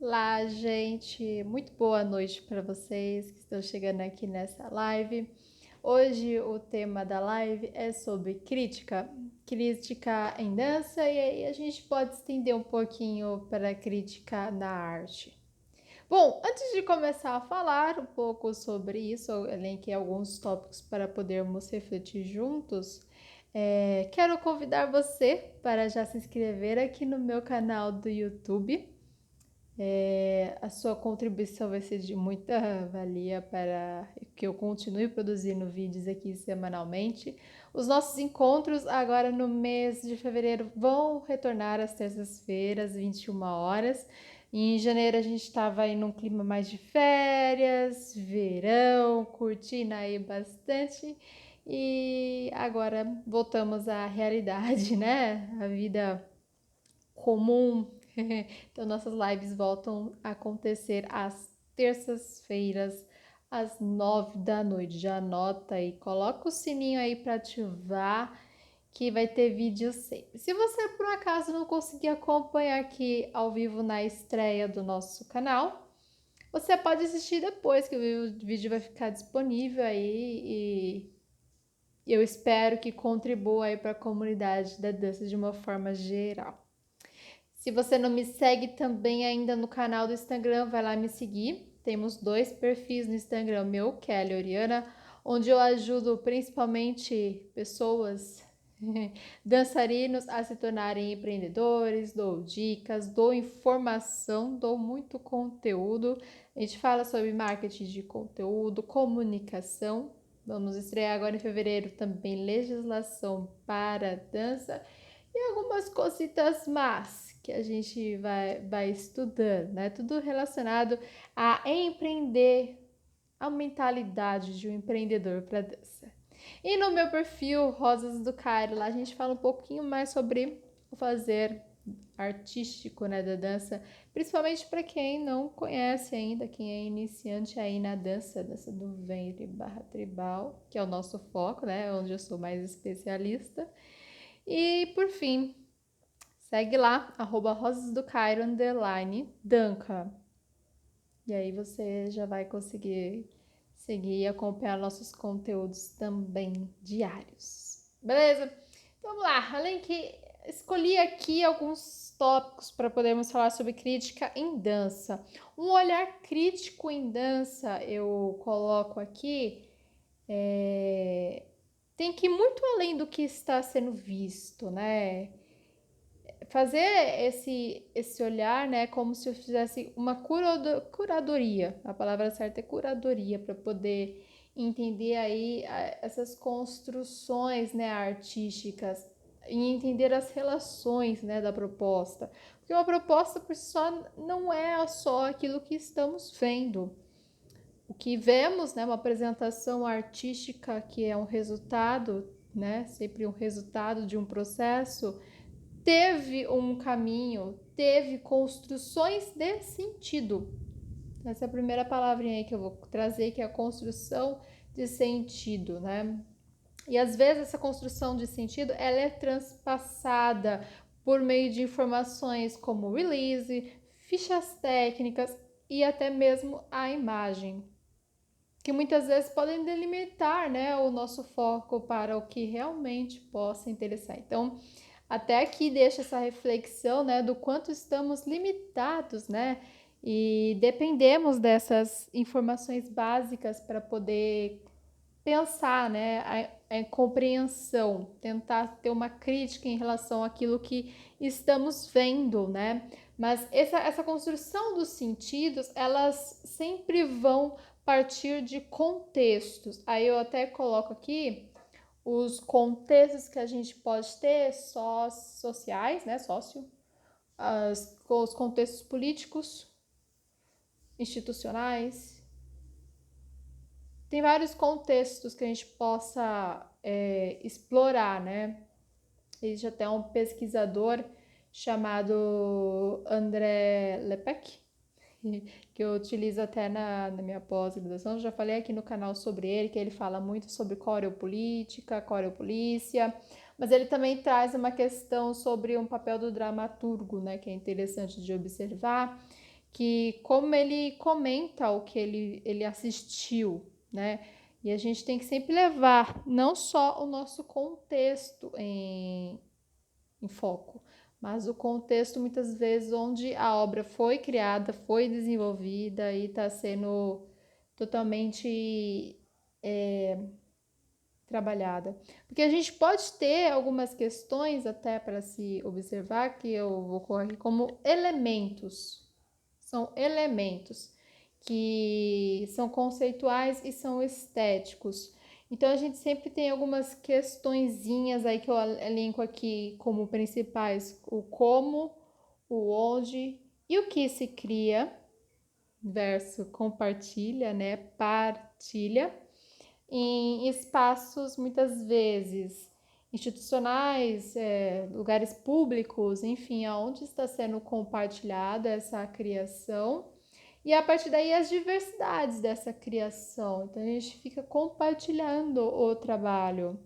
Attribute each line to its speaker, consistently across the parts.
Speaker 1: Olá, gente. Muito boa noite para vocês que estão chegando aqui nessa live. Hoje o tema da live é sobre crítica em dança, e aí a gente pode estender um pouquinho para a crítica na arte. Bom, antes de começar a falar um pouco sobre isso, eu elenquei alguns tópicos para podermos refletir juntos. Quero convidar você para já se inscrever aqui no meu canal do YouTube. A sua contribuição vai ser de muita valia para que eu continue produzindo vídeos aqui semanalmente. Os nossos encontros agora no mês de fevereiro vão retornar às terças-feiras, 21 horas. Em janeiro a gente estava aí num clima mais de férias, verão, curtindo aí bastante. E agora voltamos à realidade, né? A vida comum. Então, nossas lives voltam a acontecer às terças-feiras, às 9 da noite. Já anota aí, coloca o sininho aí para ativar, que vai ter vídeo sempre. Se você por acaso não conseguir acompanhar aqui ao vivo na estreia do nosso canal, você pode assistir depois, que o vídeo vai ficar disponível aí, e eu espero que contribua aí para a comunidade da dança de uma forma geral. Se você não me segue também ainda no canal do Instagram, vai lá me seguir. Temos 2 perfis no Instagram, meu, Kelly Oriana, onde eu ajudo principalmente pessoas, dançarinos, a se tornarem empreendedores, dou dicas, dou informação, dou muito conteúdo. A gente fala sobre marketing de conteúdo, comunicação. Vamos estrear agora em fevereiro também legislação para dança e algumas cositas más que a gente vai estudando, né? Tudo relacionado a empreender, a mentalidade de um empreendedor para dança. E no meu perfil Rosas do Cairo, lá a gente fala um pouquinho mais sobre o fazer artístico, né, da dança, principalmente para quem não conhece ainda, quem é iniciante aí na dança do ventre barra tribal, que é o nosso foco, né, onde eu sou mais especialista. E por fim, segue lá, @rosasdocairo, Danca. E aí você já vai conseguir seguir e acompanhar nossos conteúdos também diários. Beleza? Então vamos lá. Além que escolhi aqui alguns tópicos para podermos falar sobre crítica em dança. Um olhar crítico em dança, eu coloco aqui, tem que ir muito além do que está sendo visto, né? Fazer esse olhar, né, como se eu fizesse uma curadoria. A palavra certa é curadoria, para poder entender aí essas construções, né, artísticas e entender as relações, né, da proposta. Porque uma proposta por si só não é só aquilo que estamos vendo. O que vemos, né, uma apresentação artística que é um resultado, né, sempre um resultado de um processo, teve um caminho, teve construções de sentido. Essa é a primeira palavrinha aí que eu vou trazer, que é a construção de sentido, né? E às vezes essa construção de sentido, ela é transpassada por meio de informações como release, fichas técnicas e até mesmo a imagem, que muitas vezes podem delimitar, né, o nosso foco para o que realmente possa interessar. Então, até aqui deixa essa reflexão, né, do quanto estamos limitados, né, e dependemos dessas informações básicas para poder pensar, né, a compreensão, tentar ter uma crítica em relação àquilo que estamos vendo, né? Mas essa construção dos sentidos, elas sempre vão partir de contextos. Aí eu até coloco aqui os contextos que a gente pode ter, sociais, né, os contextos políticos, institucionais. Tem vários contextos que a gente possa explorar, né? Existe até um pesquisador chamado André Lepec, que eu utilizo até na minha pós-graduação. Já falei aqui no canal sobre ele, que ele fala muito sobre coreopolítica, coreopolícia, mas ele também traz uma questão sobre um papel do dramaturgo, né, que é interessante de observar, que como ele comenta o que ele assistiu, né? E a gente tem que sempre levar não só o nosso contexto em foco, mas o contexto muitas vezes onde a obra foi criada, foi desenvolvida e está sendo totalmente trabalhada. Porque a gente pode ter algumas questões até para se observar, que eu vou colocar como elementos. São elementos que são conceituais e são estéticos. Então a gente sempre tem algumas questõezinhas aí que eu elenco aqui como principais: o como, o onde e o que se cria, verso compartilha, né? Partilha em espaços muitas vezes institucionais, lugares públicos, enfim, aonde está sendo compartilhada essa criação e a partir daí as diversidades dessa criação. Então a gente fica compartilhando o trabalho.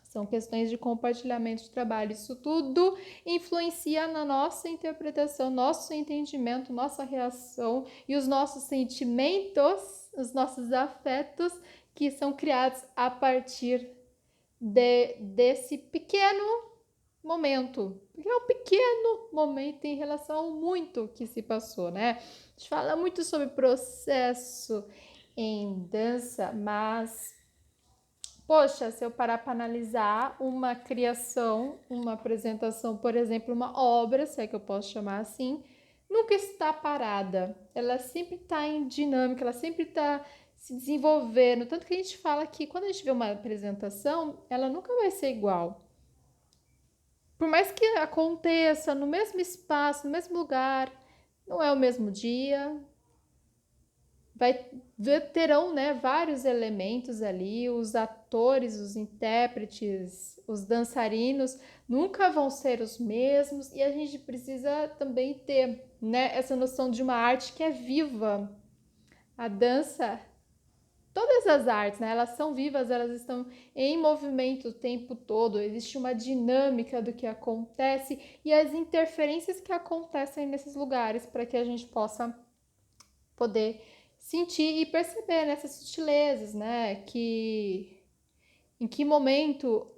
Speaker 1: São questões de compartilhamento de trabalho. Isso tudo influencia na nossa interpretação, nosso entendimento, nossa reação e os nossos sentimentos, os nossos afetos que são criados a partir desse pequeno momento. Porque é um pequeno momento em relação ao muito que se passou, né? A gente fala muito sobre processo em dança, mas poxa, se eu parar para analisar uma criação, uma apresentação, por exemplo, uma obra, se é que eu posso chamar assim, nunca está parada. Ela sempre está em dinâmica, ela sempre está se desenvolvendo. Tanto que a gente fala que quando a gente vê uma apresentação, ela nunca vai ser igual. Por mais que aconteça no mesmo espaço, no mesmo lugar, não é o mesmo dia, terão, né, vários elementos ali, os atores, os intérpretes, os dançarinos nunca vão ser os mesmos e a gente precisa também ter, né, essa noção de uma arte que é viva. A dança, todas as artes, né, elas são vivas, elas estão em movimento o tempo todo, existe uma dinâmica do que acontece e as interferências que acontecem nesses lugares para que a gente possa poder sentir e perceber nessas sutilezas, né? Que em que momento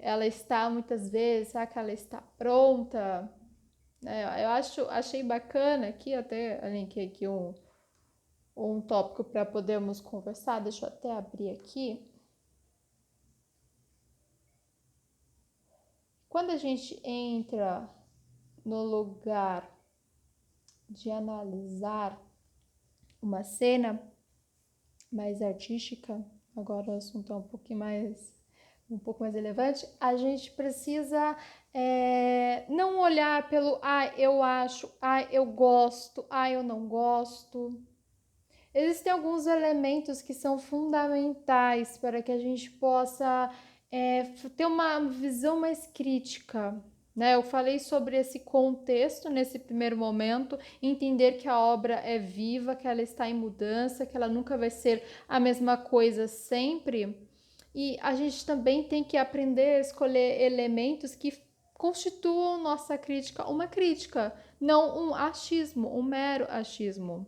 Speaker 1: ela está muitas vezes, será que ela está pronta? Achei bacana aqui, até linkei aqui um tópico para podermos conversar. Deixa eu até abrir aqui. Quando a gente entra no lugar de analisar uma cena mais artística, agora o assunto é um pouco mais relevante, a gente precisa não olhar pelo eu acho, eu gosto, eu não gosto. Existem alguns elementos que são fundamentais para que a gente possa ter uma visão mais crítica. Né? Eu falei sobre esse contexto nesse primeiro momento, entender que a obra é viva, que ela está em mudança, que ela nunca vai ser a mesma coisa sempre. E a gente também tem que aprender a escolher elementos que constituam nossa crítica uma crítica, não um achismo, um mero achismo.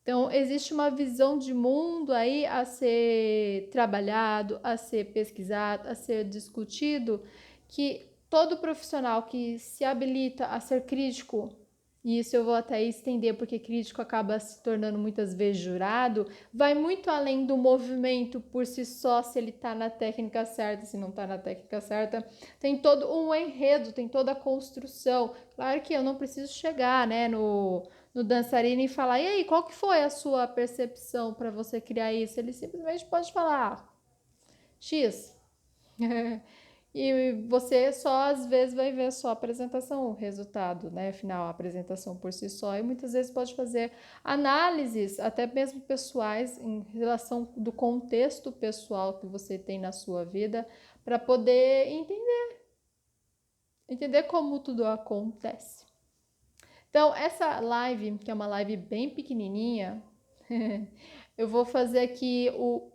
Speaker 1: Então, existe uma visão de mundo aí a ser trabalhado, a ser pesquisado, a ser discutido, que todo profissional que se habilita a ser crítico, e isso eu vou até estender porque crítico acaba se tornando muitas vezes jurado, vai muito além do movimento por si só, se ele está na técnica certa, se não está na técnica certa. Tem todo um enredo, tem toda a construção. Claro que eu não preciso chegar, né, no dançarino e falar, e aí, qual que foi a sua percepção para você criar isso? Ele simplesmente pode falar X. E você só às vezes vai ver só a apresentação, o resultado, né? Final, a apresentação por si só. E muitas vezes pode fazer análises, até mesmo pessoais, em relação do contexto pessoal que você tem na sua vida, para poder entender como tudo acontece. Então, essa live, que é uma live bem pequenininha, eu vou fazer aqui o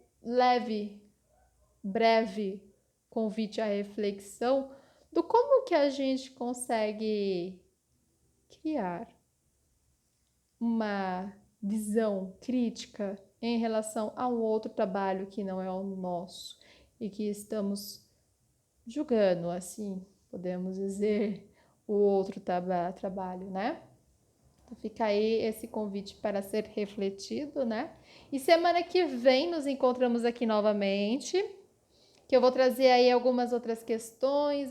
Speaker 1: breve convite à reflexão do como que a gente consegue criar, uma visão crítica em relação a um outro trabalho que não é o nosso e que estamos julgando, assim, podemos dizer, o outro trabalho, né? Então fica aí esse convite para ser refletido, né? E semana que vem nos encontramos aqui novamente, que eu vou trazer aí algumas questões,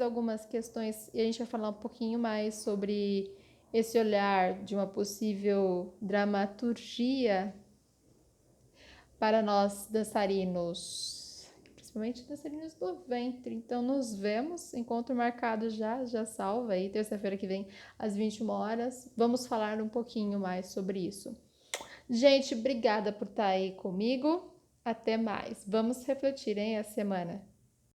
Speaker 1: e a gente vai falar um pouquinho mais sobre esse olhar de uma possível dramaturgia para nós dançarinos, principalmente dançarinos do ventre. Então nos vemos, encontro marcado já salva aí, terça-feira que vem às 21 horas. Vamos falar um pouquinho mais sobre isso. Gente, obrigada por estar aí comigo. Até mais. Vamos refletir, hein, a semana.